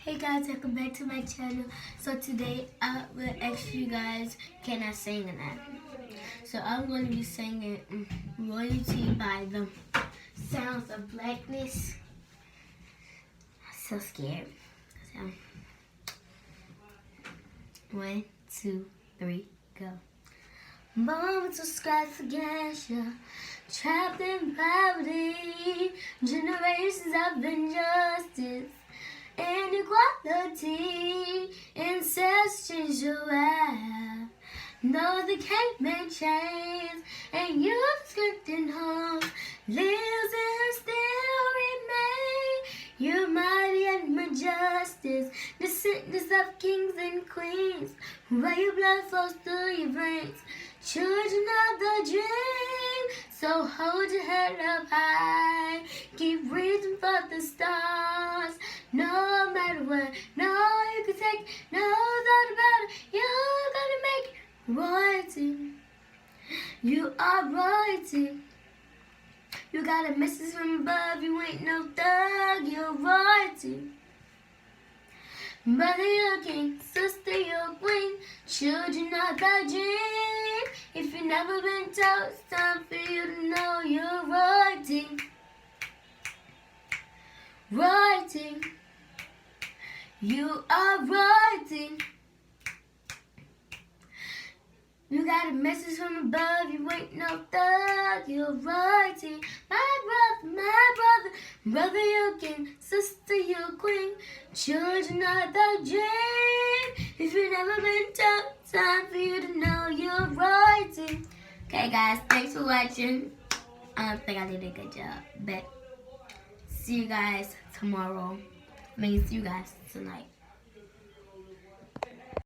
Hey guys, welcome back to my channel. So today I will ask you guys, can I sing or not? So I'm going to be singing Royalty by the Sounds of Blackness. I'm so scared. So, 1, 2, 3, go. Born to scratch against you, trapped in poverty, generations of injustice, inequality, ancestral wealth. No, they can't make chains, and you're strict in homes, lives and still remain. You're mighty and majestic, descendants of kings and queens, where your blood flows through your veins. Children of the dream, so hold your head up high. Keep reaching for the stars, no matter what. No, you can take no doubt about it. You're gonna make royalty. You are royalty. You got a message from above. You ain't no thug. You're royalty. Brother, you're king. Sister, you're queen. Children of the dream. If you've never been told, it's time for you to know you're royalty. Royalty. You are royalty. You got a message from above. You ain't no thug. You're royalty. Brother, you're king. Sister, you're queen. Children of the dream. If you've never been told, it's time for you to know you're royalty. Okay, guys, thanks for watching. I don't think I did a good job, but see you guys tomorrow. See you guys tonight.